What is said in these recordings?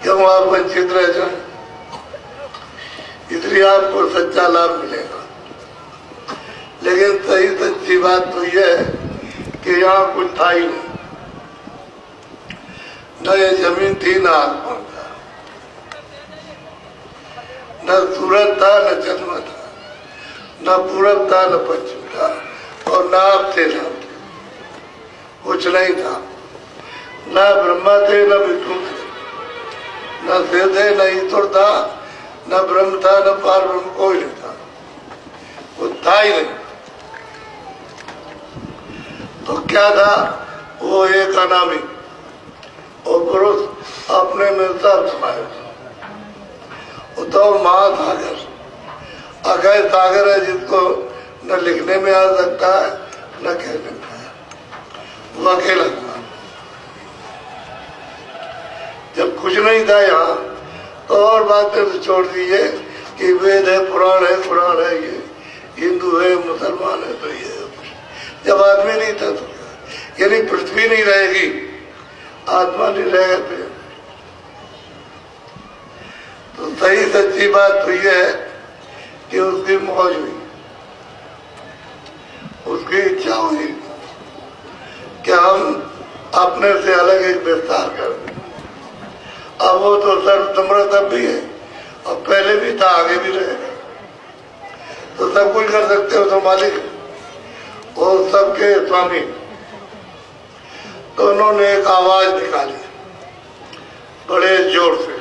क्यों आप वंचित रह जाए, इसलिए आपको सच्चा लाभ मिलेगा। लेकिन सही सच्ची बात तो यह है कि यहाँ कुछ था ही नहीं, न ये जमीन थी न आसमान था, न सूरज था न चंद्रमा था, न पूरब था न पश्चिम था, और न आप थे न थे, कुछ नहीं था। न ब्रह्मा थे न विष्णु थे, न शिव थे न ईश्वर था, न ब्रह्म था न पार ब्रह्म, कोई नहीं था, कुछ था ही नहीं। तो क्या था? वो एक अनामी और पुरुष अपने में सब समाये थे। तो महासागर, अगय सागर है जिसको न लिखने में आ सकता है न कहने में है, वो अकेला था। जब कुछ नहीं था यहाँ तो और बातें तो छोड़ दीजिए कि वेद है, पुराण है, ये हिंदू है, मुसलमान है, तो ये जब आदमी नहीं था तो यानी पृथ्वी नहीं रहेगी, आत्मा नहीं रहेगा तो सही सच्ची बात तो ये है कि उसकी मौज हुई, उसकी इच्छा हुई कि हम अपने से अलग एक विस्तार कर दें। अब वो तो सर्वसम्मत अब भी है और पहले भी था, आगे भी रहेगा, तो सब कुछ कर सकते हो, तो मालिक और सबके स्वामी। तो उन्होंने एक आवाज निकाली बड़े जोर से,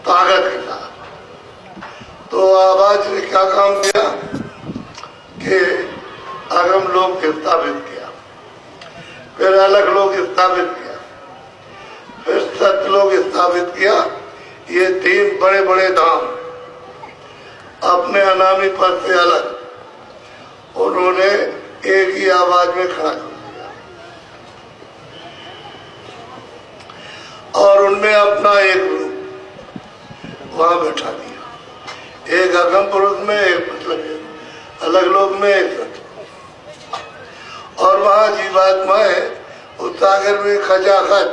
ताकत के साथ। तो आवाज ने क्या काम किया कि अगम लोग स्थापित किया, फिर अलग लोग स्थापित किया, फिर सत्य लोग स्थापित किया। ये तीन बड़े बड़े धाम अपने अनामी पद से अलग उन्होंने एक ही आवाज में खड़ा कर दिया और उनमें अपना एक रूप वहां बैठा दिया, एक अगम पुरुष में, एक मतलब अलग लोग में, एक सत्य। और वहां जीवात्माएं उस सागर में खचाखच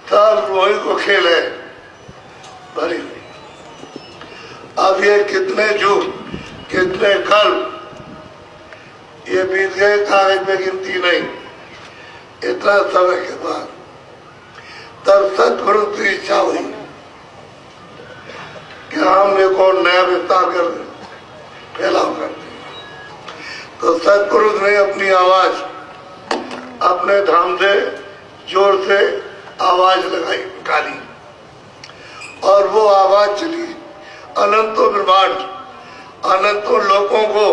सब रोही को खेले भरी हुई। अब ये कितने युग, कितने कल ये बीत गए, कागज में गिनती नहीं। इतना समय के बाद तब सतगुरु की इच्छा हुई कि हम एक और नया विस्तार कर दें, फैलाव कर दें। तो सतगुरु ने अपनी आवाज अपने धाम से जोर से आवाज लगाई, निकाली, और वो आवाज चली अनंतों ब्रह्मांड, अनंतों लोगों को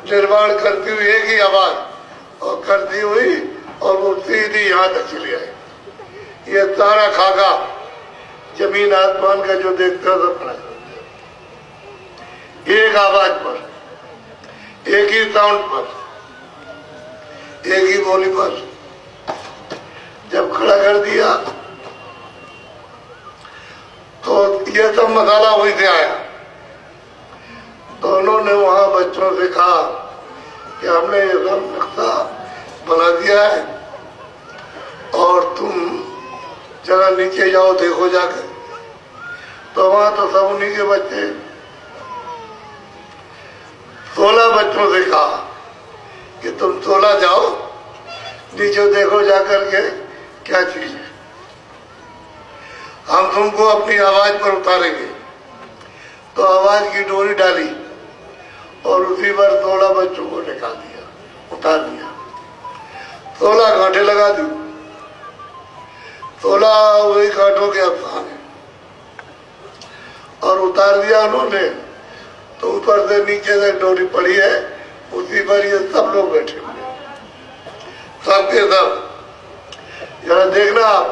निर्माण करती हुई एक ही आवाज और करती हुई, और वो सीधी यहाँ तक चली आई। ये सारा खाका जमीन आसमान का जो देखता है अपना एक आवाज पर, एक ही साउंड पर, एक ही बोली पर जब खड़ा कर दिया तो ये सब मसाला वहीं से आया। तो उन्होंने वहां बच्चों से कहा कि हमने ये सब नक्शा बना दिया है और तुम जरा नीचे जाओ, देखो जाकर। तो वहां तो सब उन्हीं के बच्चे, 16 बच्चों से कहा कि तुम 16 जाओ, नीचे देखो जाकर के क्या चीज है, हम तुमको अपनी आवाज पर उतारेंगे। तो आवाज की डोरी डाली और उसी पर 16 बच्चों को निकाल दिया, उतार दिया। 16 कांटे लगा दी, 16 वही कांटों के अफसान है, और उतार दिया उन्होंने। तो ऊपर से नीचे से डोरी पड़ी है, उसी पर ये सब लोग बैठे हुए, सबके सब। जरा देखना आप,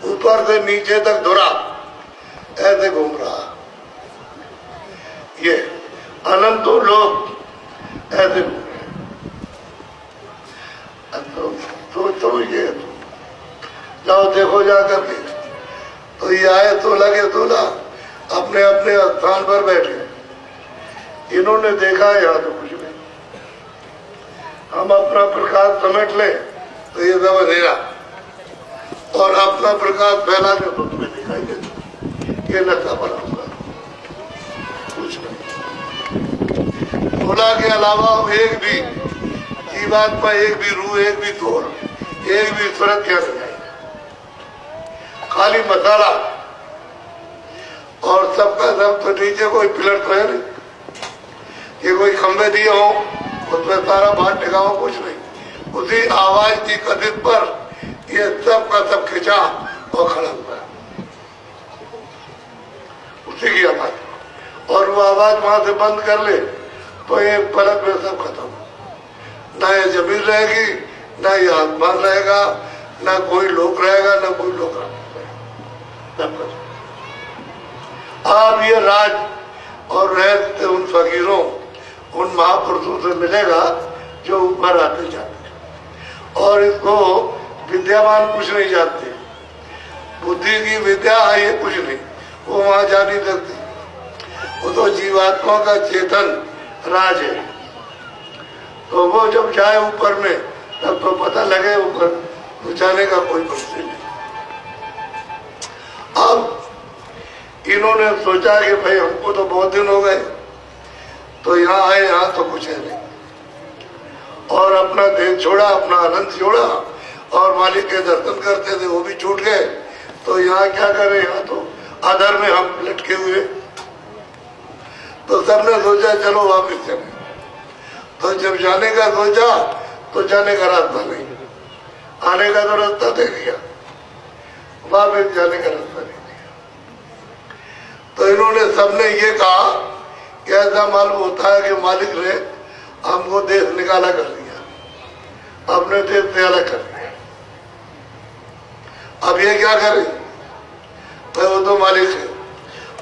ऊपर से नीचे तक धुरा ऐसे घूम रहा, ये अनंतों लोग ऐसे घूम रहे। तो ये जाओ देखो जाकर के। तो ये आए 16 के 16 अपने अपने स्थान पर बैठे। इन्होंने देखा यहाँ तो कुछ नहीं, हम अपना प्रकाश समेट ले तो ये सब अंधेरा, और अपना प्रकाश फैलाने तो तुम्हें दिखाई देता। ये नशा बनाऊंगा कुछ नहीं। भोला के अलावा एक भी जीवात्मा, एक भी रूह, एक भी तोड़, एक भी सूरत क्या नहीं, खाली मसाला। और सबका सब तो नीचे कोई पिलर तो है नहीं, ये कोई खंबे दिए हो उसमें सारा भार टिका हो, कुछ नहीं। उसी आवाज की कथित पर ये सब का सब खिंचा और खड़ा हुआ, उसी की आवाज। और वो आवाज वहां से बंद कर ले तो ये पलक में सब खत्म। ना ये जमीन रहेगी, ना ये आसमान रहेगा, ना कोई लोग रहेगा, ना कोई लोग रहेगा। अब ये राज और रहस्य उन फकीरों, उन महापुरुषों से मिलेगा जो ऊपर आते जाते हैं। और इसको विद्यावान कुछ नहीं जानते, बुद्धि की विद्या है ये कुछ नहीं, वो वहां जा नहीं सकती। वो तो जीवात्मा का चेतन राज है। तो वो जब जाए ऊपर में तब तो पता लगे ऊपर, तो जाने का कोई प्रश्न नहीं। अब इन्होंने सोचा कि भाई हमको तो बहुत दिन हो गए, तो यहाँ आए, यहाँ तो कुछ है नहीं, और अपना देह छोड़ा, अपना आनंद छोड़ा, और मालिक के दर्शन करते थे वो भी छूट गए। तो यहाँ क्या करें, यहाँ तो आधार में हम लटके हुए। तो सबने सोचा चलो वापस चले। तो जब जाने का सोचा तो जाने का रास्ता नहीं, आने का तो रास्ता दे दिया, वापस जाने का रास्ता नहीं दिया। तो इन्होंने सबने ये कहा कि ऐसा मालूम होता है कि मालिक ने हमको देश निकाला कर दिया, अपने देश से अलग कर दिया। अब ये क्या करें, तो वो तो मालिक है,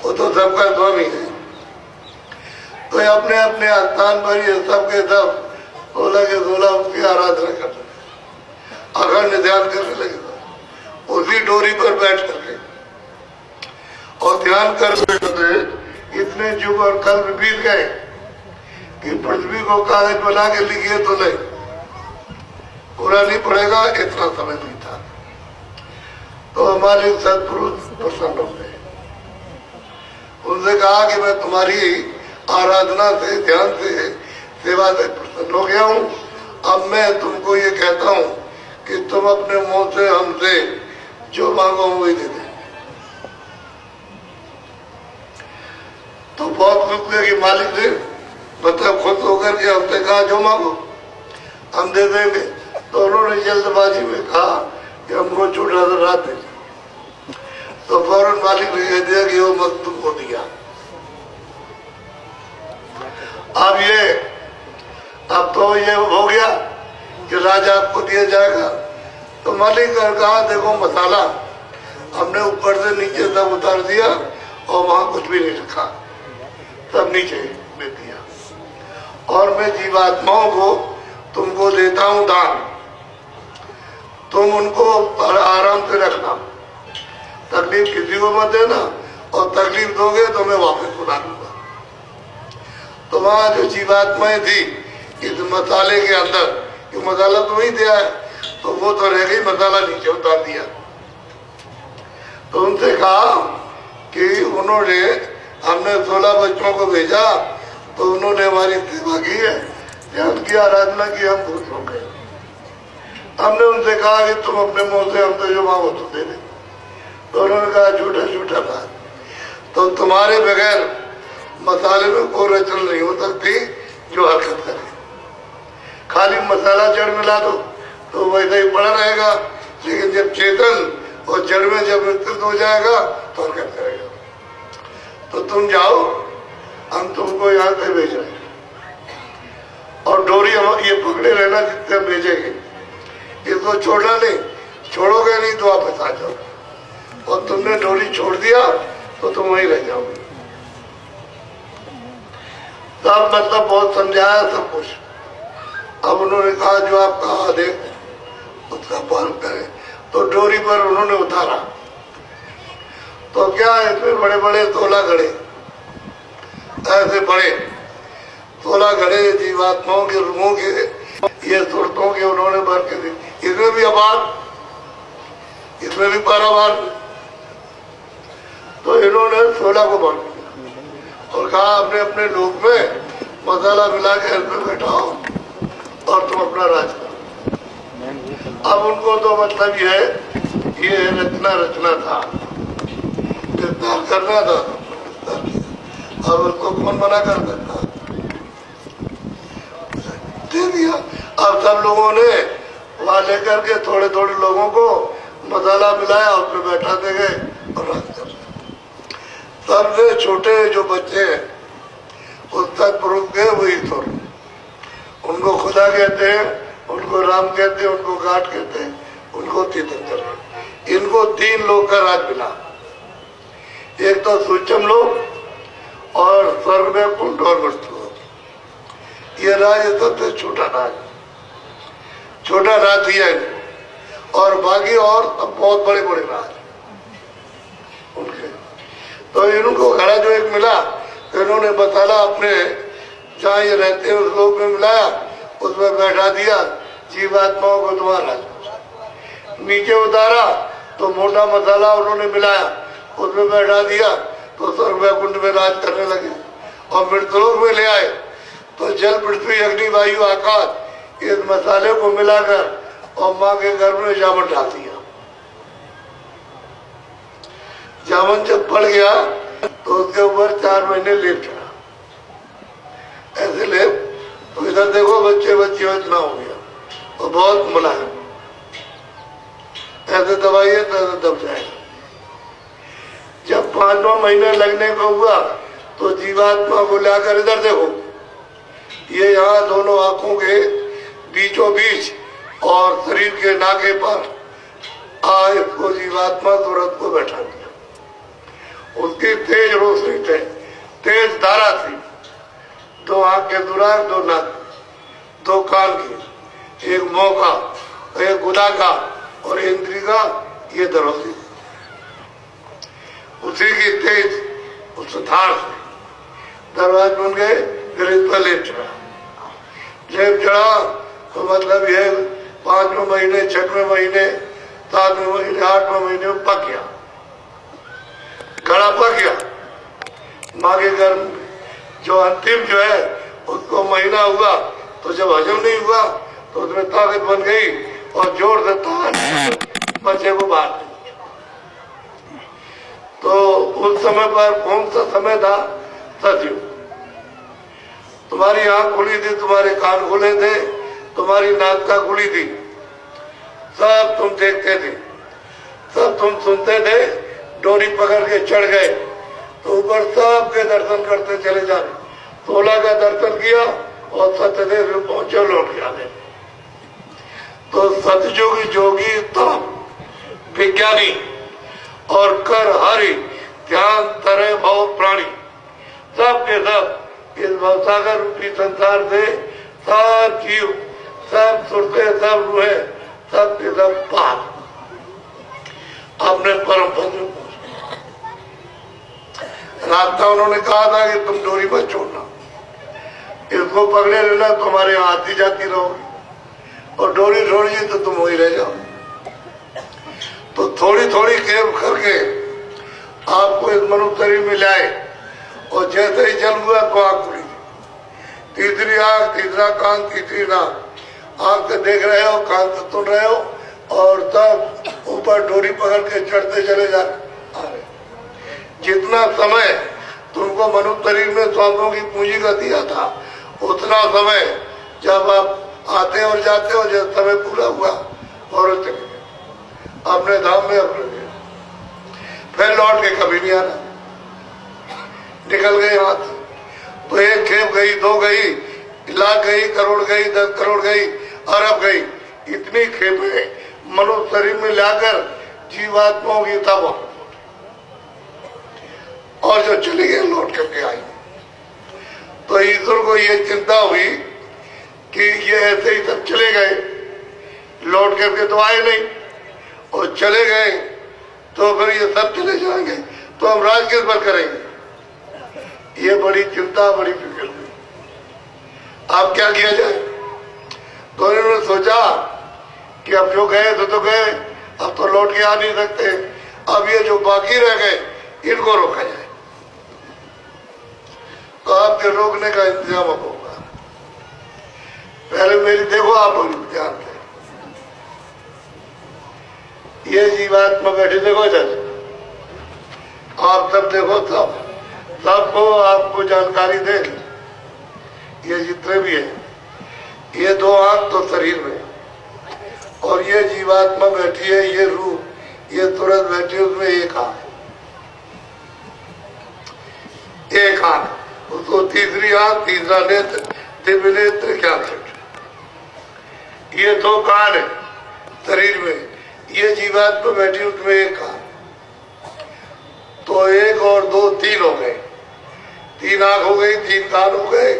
वो तो सबका स्वामी है। तो अपने अपने स्थान पर ये सबके सब 16 के 16 उसकी आराधना करने लगे, अखंड ध्यान करने लगे उसी डोरी पर बैठ करके। और ध्यान करते करते इतने युग और कल्प बीत गए कि पृथ्वी को कागज बना के लिखिए तो नहीं, पूरा नहीं पड़ेगा, इतना समय नहीं था। तो हमारे सत्पुरुष प्रसन्न हो गए, उनसे कहा कि मैं तुम्हारी आराधना से, ध्यान से, सेवा से प्रसन्न हो गया हूँ। अब मैं तुमको ये कहता हूँ कि तुम अपने मुंह से हमसे जो मांगो वही दे दें। तो बहुत खुश हुए कि मालिक ने मतलब खुद होकर के हमसे कहा जो मांगो हम दे देंगे। तो उन्होंने जल्दबाजी में कहा कि हमको छोटा सा रात दे। तो फौरन मालिक ने कह दिया कि वो मत तुमको दिया। अब तो ये हो गया कि राजा आपको दिया जाएगा। तो मालिक ने कहा देखो मसाला हमने ऊपर से नीचे सब उतार दिया और वहां कुछ भी नहीं रखा, सब नीचे दे दिया। और मैं जीवात्माओं को तुमको देता हूं दान, तुम उनको आराम से रखना, तकलीफ किसी को मत देना, और तकलीफ दोगे तो मैं वापस बुला लूंगा। तो वहां जो जीवात्माएं थी इस मसाले के अंदर, ये मसाला तो ही दिया है, तो वो तो रह गई, मसाला नीचे उतार दिया। तो उनसे कहा कि उन्होंने, हमने 16 बच्चों को भेजा तो उन्होंने हमारी सेवा की है, उनकी आराधना की, हम खुश हो गए। हमने उनसे कहा कि तुम अपने मुंह से हमसे जो मांगो तो दे दे। तो उन्होंने कहा झूठा झूठा बात, तो तुम्हारे बगैर मसाले में कोई रचना नहीं हो सकती जो हरकत करे। खाली मसाला जड़ मिला दो तो वैसे ही पड़ा रहेगा, लेकिन जब चेतन और जड़ में जब विस्तृत हो जाएगा तो हरकत करेगा। तो तुम जाओ, हम तुमको यहाँ से भेज रहे हैं, और डोरी हम ये पकड़े रहना जिससे हम भेजेंगे, इसको छोड़ना नहीं, छोड़ोगे नहीं तो वापस आ जाओ, और तुमने डोरी छोड़ दिया तो तुम वहीं रह जाओगे। सब मतलब बहुत समझाया सब कुछ। अब उन्होंने कहा जो आपका आदेश उसका पालन करें। तो डोरी पर उन्होंने उतारा तो क्या इसमें बड़े बड़े 16 घड़े, ऐसे बड़े 16 घड़े जीवात्माओं के रूहों के, ये सुरतों के उन्होंने भर के दी। इसमें भी आबाद, इसमें भी 12 बार। तो इन्होंने 16 को बांट दिया और कहा अपने अपने लोग में मसाला मिला के में बैठाओ और तुम अपना राज करो। अब उनको तो मतलब ये रचना था, गिरफ्तार करना था, अब उसको कौन मना कर सकता, दे दिया। अब सब लोगों ने वहां लेकर के थोड़े थोड़े लोगों को मसाला मिलाया, उसमें बैठा दे गए और राज कर। सबसे छोटे जो बच्चे हैं उस तक प्रूफ गए वही तो, उनको खुदा कहते हैं, उनको राम कहते हैं, उनको गाट कहते हैं, उनको तीर्थंकर। इनको 3 लोग का राज मिला, एक तो सूक्ष्म लोग और स्वर्ग में कुंड और वस्तु। ये राज सबसे छोटा राज दिया इनको, और बाकी और बहुत बड़े बड़े राज उनके। तो इनको घड़ा जो एक मिला, इन्होंने मसाला अपने जहाँ ये रहते हैं उस लोग में मिलाया, उसमें बैठा दिया, जीवात्माओं को तुम्हारा नीचे उतारा तो मोटा मसाला उन्होंने मिलाया, उसमें बैठा दिया तो स्वर्ग वैकुंठ में राज करने लगे। और मृतलोक में ले आए तो जल पृथ्वी अग्नि वायु आकाश इस मसाले को मिलाकर और माँ के गर्भ में जामन डाल दिया। जामन जब पड़ गया तो उसके ऊपर 4 महीने लेप चढ़ा, ऐसे लेप। तो इधर देखो बच्चे इतना हो गया और बहुत मुलायम, ऐसे दबाइए तो दब जाएगा। जब 5वां महीने लगने को हुआ तो जीवात्मा को लाकर इधर देखो, ये यहाँ दोनों आंखों के बीचों बीच और शरीर के नाके पर इसको जीवात्मा तुरंत को बैठा दिया। उसकी तेज रोशनी थी, तेज धारा थी, 2 आंख के दुराग, 2 नाक, 2 कान की, एक मुंह का, एक गुदा का और इंद्री का, ये दरोसी। उसी की तेज उस धार से दरवाज बन गए, फिर इस पर लेप चढ़ा तो मतलब ये 5वें महीने, 6वें महीने, 7वें महीने, 8वें महीने में पक गया, घड़ा पक गया। माँ के गर्भ में जो अंतिम जो है उसको महीना हुआ, तो जब हजम नहीं हुआ तो उसमें ताकत बन गई और जोर से बच्चे को बाहर निकाला। तो उस समय पर कौन सा समय था? सतयुग। तुम्हारी आंख खुली थी, तुम्हारे कान खुले थे, तुम्हारी नाक का खुली थी, सब तुम देखते थे, सब तुम सुनते थे। डोरी पकड़ के चढ़ गए तो ऊपर सबके दर्शन करते चले जा रहे। 16 का दर्शन किया और सत्यदेव में पहुंचे, लौट के आ गए। तो सतयुगी जोगी तप विज्ञानी और कर हरि ध्यान तरह भव प्राणी, सब के सब इस भवसागर रूपी संसार से सब जीव, सब सुरते, सब रूहे, सब के सब पार अपने परम पद में पहुंचे। रास्ता उन्होंने कहा था कि तुम डोरी मत छोड़ना, इसको पकड़े रहना, तुम्हारे आती जाती रहोगी, और डोरी छोड़िए तो तुम वही रह जाओ। तो थोड़ी थोड़ी खेप करके आपको इस मनुष्य शरीर में लाए, और जैसे ही जन्म हुआ तो आंख खुली, तीसरी आंख, तीसरा कान, तीसरी नाक, आंख से देख रहे हो, कान से सुन रहे हो, और तब ऊपर डोरी पकड़ के चढ़ते चले जा रहे। जितना समय तुमको मनुष्य शरीर में सांसों की पूंजी का दिया था, उतना समय जब आप आते और जाते हो, जब समय पूरा हुआ और चले गए अपने धाम में, अपने फिर लौट के कभी नहीं आना। निकल गए हाथ, तो 1 खेप गई, 2 गई, लाख गई, करोड़ गई, 10 करोड़ गई, अरब गई, इतनी खेपें मनुष्य शरीर में लाकर जीवात्माओं की तब, और जो चली गई लौट करके आई। तो ईश्वर को ये चिंता हुई कि ये ऐसे ही सब चले गए, लौट करके तो आए नहीं, और चले गए तो फिर ये सब चले जाएंगे, तो हम राज किस पर करेंगे? ये बड़ी चिंता, बड़ी फिक्र हुई। अब क्या किया जाए? तो इन्होंने सोचा कि अब जो गए तो गए, अब तो लौट के आ नहीं सकते, अब ये जो बाकी रह गए इनको रोका जाए। तो आपके रोकने का इंतजाम अब होगा। पहले मेरी देखो आप लोग ध्यान से, ये जीवात्मा बैठे देखो इधर, आप सब देखो, सबको आपको जानकारी दे। ये जितने भी है, ये दो आंख तो शरीर में, और ये जीवात्मा बैठी है, ये रूह, ये तुरंत बैठी है, उसमें एक आंख, एक आंख, उसको तीसरी आंख, तीसरा नेत्र, दिव्य नेत्र, क्या ये दो कान है शरीर में, ये जीवात्मा बैठी उसमें एक कान, तो एक और दो तीन हो गए, तीन आंख हो गई, तीन कान हो गए,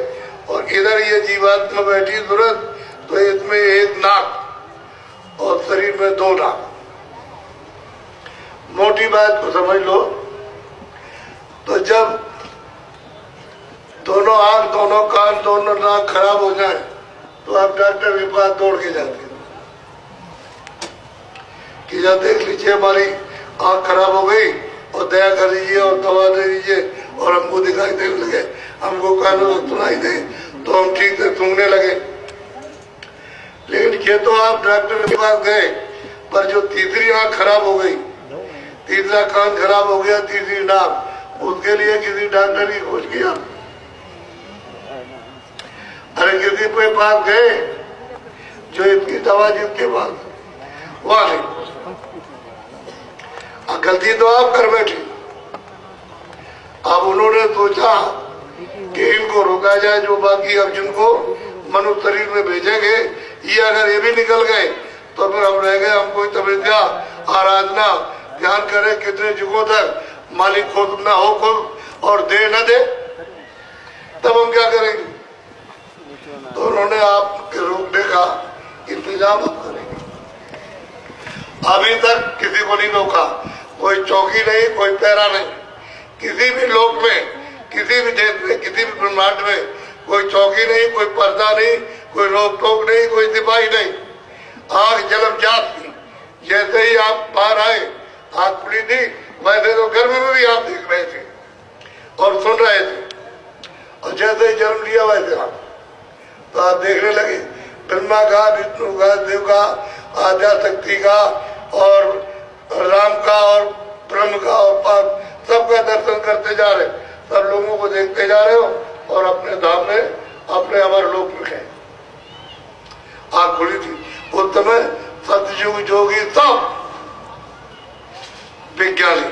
और इधर ये जीवात्मा बैठी तुरंत, तो इसमें एक नाक और शरीर में दो नाक। मोटी बात को समझ लो, तो जब दोनों आंख, दोनों कान, दोनों नाक खराब हो जाए तो आप डॉक्टर के पास दौड़ के जाते हैं कि जब देख लीजिए हमारी आंख खराब हो गई और दया कर दीजिए और दवा दे दीजिए और हमको दिखाई देने लगे, हमको कानों में सुनाई दे तो हम ठीक से सूंघने लगे। लेकिन ये तो आप डॉक्टर के पास गए, पर जो तीसरी आंख खराब हो गई, तीसरा कान खराब हो गया, तीसरी नाक, उसके लिए किसी डॉक्टर की खोज किया? अरे किसी के पास गए जो इसकी दवा जिसके पास, वहां नहीं। गलती तो आप कर बैठे। अब उन्होंने सोचा कि इनको रोका जाए, जो बाकी अब जिनको मनुष्य शरीर में भेजेंगे, ये अगर ये भी निकल गए तो फिर हम रह गए, हम कोई तपस्या, आराधना, ध्यान करें कितने युगों तक, मालिक खुद ना हो खुद और दे न दे, तब हम क्या करेंगे? तो उन्होंने आपके रोकने का इंतजाम अब करेंगे। अभी तक किसी को नहीं रोका, कोई चौकी नहीं, कोई पैरा नहीं, किसी भी लोक में, किसी भी देश में, किसी भी ब्रह्मांड में कोई चौकी नहीं, कोई पर्दा नहीं, कोई रोक टोक नहीं, कोई सिपाही नहीं। आग जलम जात थी, जैसे ही आप बाहर आए आग खुली थी, वैसे तो गर्मी में भी आप देख रहे थे और सुन रहे थे, और जैसे ही जन्म लिया वैसे आप तो आप देखने लगे। ब्रह्मा का, विष्णु का, देव का, आद्या शक्ति का और राम का और ब्रह्म का और पाप, सबका दर्शन करते जा रहे, सब लोगों को देखते जा रहे हो और अपने धाम में, अपने अमर लोक में गए। आग खुली थी उस समय, सतयुग जोगी सब विज्ञानी।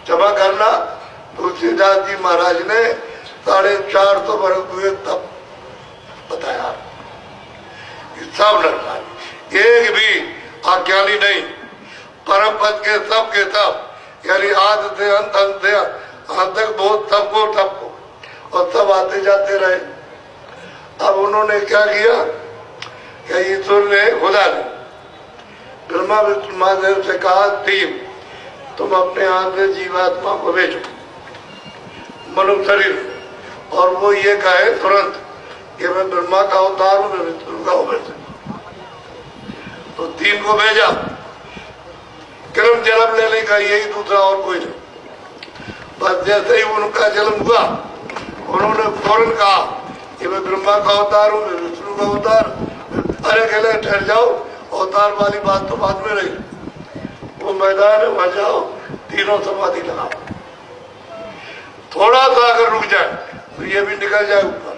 क्षमा करना, तुलसीदास जी महाराज ने 450 वर्ष हुए तब बताया, सब नरनारी, एक भी अज्ञानी नहीं, परम पद के सब, यानी आदि से अंत, अंत से अंत तक, बहुत सबको, और सब आते जाते रहे। अब उन्होंने क्या किया कि ईश्वर ने, खुदा ने ब्रह्मा विष्णु महादेव से कहा, तीन तुम अपने हाथ से जीवात्मा को भेजो मनुष्य शरीर, और वो ये कहे तुरंत कि मैं ब्रह्मा का अवतार हूं, मैं विष्णु का अवतार। तो तीन को भेजा, क्रम जन्म लेने का यही दूसरा और कोई नहीं। बस जैसे ही उनका जन्म हुआ, उन्होंने फौरन कहा कि मैं ब्रह्मा का अवतार हूं, मैं विष्णु का अवतार। अरे कहले ठहर जाओ, अवतार वाली बात तो बाद में रही, वो मैदान है, वहां जाओ, तीनों समाधि लगाओ। थोड़ा सा अगर रुक जाए तो ये भी निकल जाए ऊपर।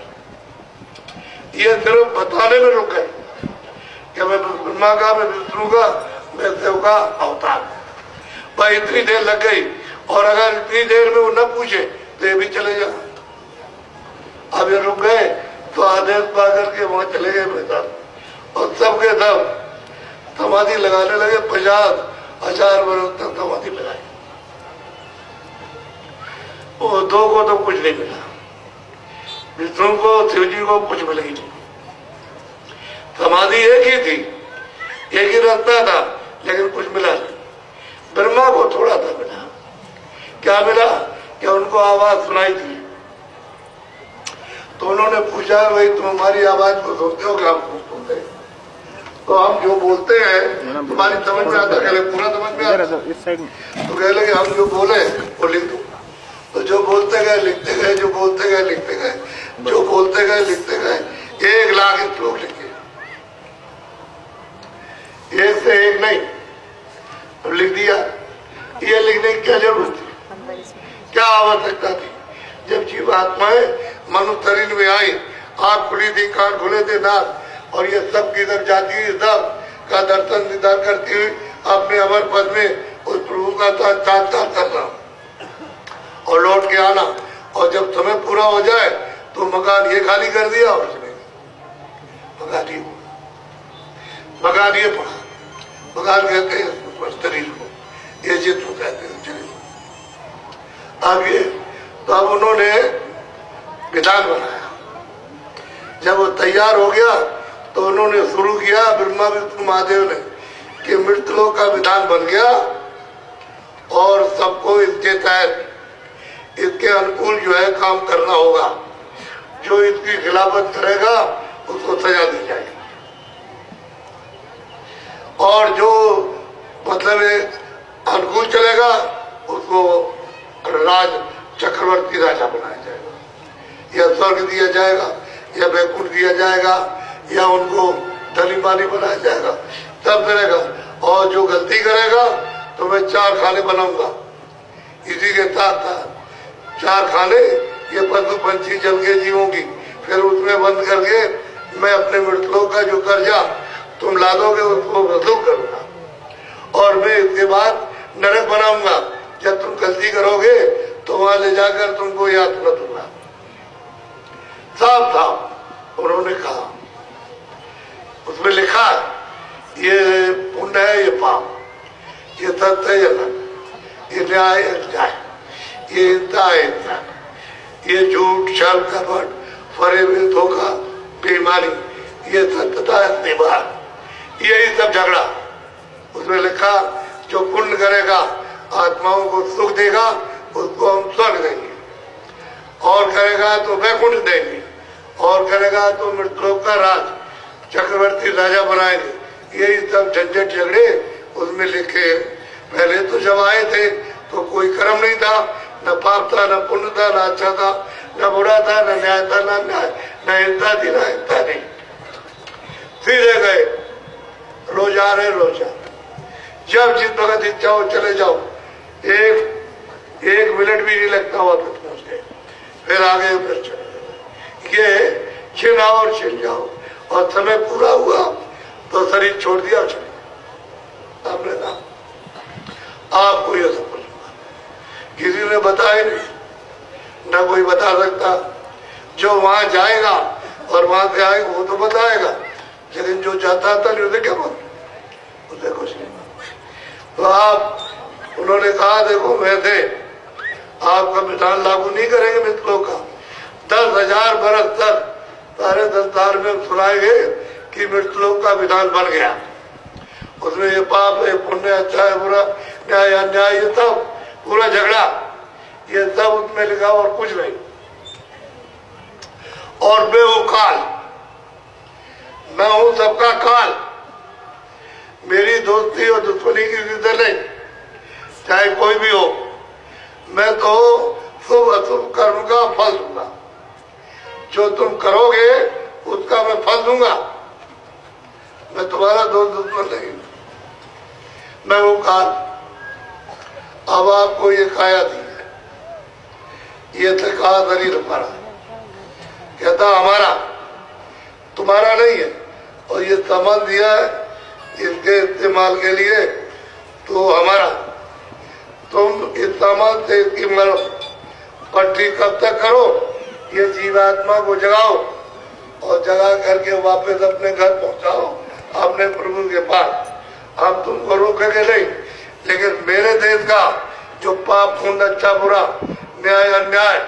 ये सिर्फ बताने में रुक गए कि मैं ब्रह्मा का, मैं विष्णु का, मैं देव का अवतार। भाई इतनी देर लग गई, और अगर इतनी देर में वो न पूछे तो ये भी चले जा। अब ये रुक गए तो आदेश पा करके वहां चले गए मैदान, और सबके सब समाधि लगाने लगे। 50,000 वर्ष तक समाधि लगाई। वो दो को तो कुछ नहीं मिला, विष्णु को, शिव जी को कुछ मिला ही नहीं। समाधि एक ही थी, एक ही रास्ता था, लेकिन कुछ मिला नहीं। ब्रह्मा को थोड़ा सा मिला। क्या मिला कि उनको आवाज सुनाई थी, तो उन्होंने पूछा, भाई तुम हमारी आवाज को सुनते हो? क्या आपको सुनते? तो हम जो बोलते हैं तुम्हारी समझ में आता है, पूरा समझ में आता है तो कह लगे हम जो बोले वो लिख दो। तो जो बोलते गए लिखते गए, जो बोलते गए लिखते गए, जो बोलते गए लिखते गए, 1 लाख श्लोक लिखे, एक से एक नहीं, तो लिख दिया। ये लिखने की क्या जरूरत थी, क्या आवश्यकता थी? जब जीवात्माएं मनुष्य शरीर में आई, आँख खुली थी, कान खुले थे, नाक, और ये सब किधर जाती हुई सब का दर्शन दीदार करती हुई अपने अमर पद में उस प्रभु का साक्षात्कार करना और लौट के आना। और जब समय पूरा हो जाए तो मकान ये खाली कर दिया और उसने मकान ये पड़ा। मकान कहते हैं शरीर को, ये जिस्म कहते हैं शरीर को। अब ये तो अब उन्होंने विधान बनाया। जब वो तैयार हो गया तो उन्होंने शुरू किया, ब्रह्मा विष्णु महादेव ने, कि मृतलोक का विधान बन गया और सबको इसके तहत इसके अनुकूल जो है काम करना होगा। जो इसकी खिलाफत करेगा उसको सजा दी जाएगी, और जो मतलब अनुकूल चलेगा उसको राज चक्रवर्ती राजा बनाया जाएगा, या स्वर्ग दिया जाएगा, या वैकुंठ दिया जाएगा, या उनको धनी मानी बनाया जाएगा, तब करेगा। और जो गलती करेगा तो मैं 4 खाने बनाऊंगा। इसी के साथ 4 खाने, ये पशु पंछी जल के जीवों की, फिर उसमें बंद करके मैं अपने मृतलोक का जो कर्जा तुम ला दोगे उसको वसूल करूंगा। और मैं इसके बाद नरक बनाऊंगा, जब तुम गलती करोगे तो वहां ले जाकर तुमको यातना दूंगा। साफ साफ उन्होंने कहा, उसमें लिखा ये पुण्य है, ये पाप, ये सत्य है, ये सत्य, ये न्याय है, न्याय, ये हिंसा है, हिंसा, ये झूठ छल कपट फरेब धोखा बेईमानी, ये सत्यता है, निभान, यही सब झगड़ा। उसमें लिखा जो पुण्य करेगा आत्माओं को सुख देगा उसको हम स्वर्ग देंगे, और करेगा तो वैकुंठ देंगे, और करेगा तो मृतलोक का राज चक्रवर्ती राजा बनाएंगे। यही सब झंझट झगड़े उसमें लिखे। पहले तो जब आए थे तो कोई कर्म नहीं था, न पाप था, न पुण्य था, न अच्छा था, न बुरा था, न न्याय था, न न्याय, न हिंसा थी, न हिंसा नहीं। सीधे गए, रोज आ रहे, रोज आ रहे, जब जिस वक्त इच्छा हो चले जाओ, एक मिनट भी नहीं लगता वापस पहुंच गए, फिर आगे फिर चले गए। ये छिन आओ और छिन जाओ, और समय पूरा हुआ तो शरीर छोड़ दिया, चले। आपने कहा आपको यह सब कुछ किसी ने बताया नहीं, न कोई बता सकता। जो वहां जाएगा और वहां से आएगा वो तो बताएगा, लेकिन जो जाता था नहीं उसे क्या बोल, उसे कुछ नहीं। तो आप, उन्होंने कहा देखो वैसे आपका विधान लागू नहीं करेंगे मृतलोक का। 10,000 बरस तक सारे संसार में सुनाए गए कि मृतलोक का विधान बन गया। उसमें ये पाप है, पुण्य, अच्छा है, बुरा, न्याय अन्याय, ये सब पूरा झगड़ा, ये सब उसमें लिखा और कुछ नहीं। और बेवकाल, मैं हूं सबका काल, मेरी दोस्ती और दुश्मनी किसी से नहीं, चाहे कोई भी हो। मैं तो शुभ अशुभ कर्म का फल दूंगा, जो तुम करोगे उसका मैं फल दूंगा। मैं तुम्हारा दोस्त दुश्मन नहीं, मैं वो काल। अब आपको ये काया दी है, ये था कहा शरीर हमारा, कहता हमारा, तुम्हारा नहीं है। और ये सामान दिया है इसके इस्तेमाल के लिए, तो हमारा, तुम इस सामान से इसकी मरो पट्टी कब तक करो, ये जीवात्मा को जगाओ और जगा करके वापस अपने घर पहुंचाओ, अपने प्रभु के पास। हम तुमको रोकेंगे नहीं, लेकिन मेरे देश का जो पाप पुण्य अच्छा बुरा न्याय अन्याय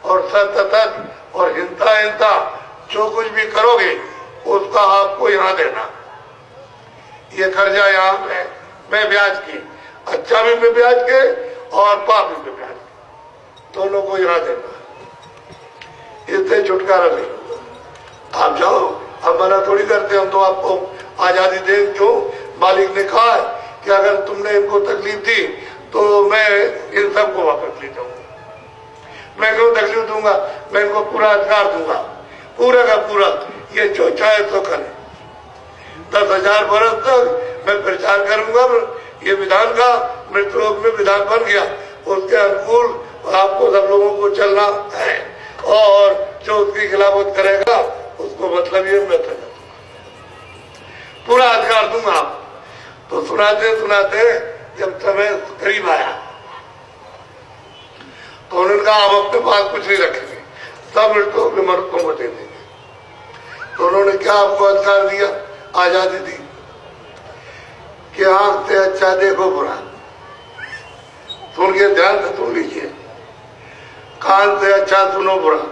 और सत्य असत और हिंसा हिंसा जो कुछ भी करोगे उसका आपको यहाँ देना। ये कर्जा यहाँ मैं ब्याज की, अच्छा भी मैं ब्याज के और पाप भी मैं ब्याज के, दोनों को यहाँ देना। इससे छुटकारा नहीं। आप जाओ, हम मना थोड़ी करते, हम तो आपको आजादी दे। क्यों? मालिक ने कहा है कि अगर तुमने इनको तकलीफ दी तो मैं इन सबको वापस ले जाऊंगा। मैं क्यों तकलीफ दूंगा? मैं इनको पूरा अधिकार दूंगा, पूरा का पूरा। ये जो चाहे तो करे। 10,000 बरस तक मैं प्रचार करूंगा। ये विधान का मृतलोक में विधान बन गया, उसके अनुकूल आपको सब लोगों को चलना है, और जो उसकी खिलाफत करेगा उसको मतलब ये मैं पूरा अधिकार दूंगा। तो सुनाते सुनाते जब समय करीब आया तो उन्होंने कहा अब अपने पास कुछ नहीं रखेंगे, सब मृतलोक में मर्दों को दे देंगे। तो उन्होंने क्या आपको अधिकार दिया? आजादी दी कि आंख से अच्छा देखो बुरा, सुन के ध्यान से सुन लीजिए, कान से अच्छा सुनो बुरा,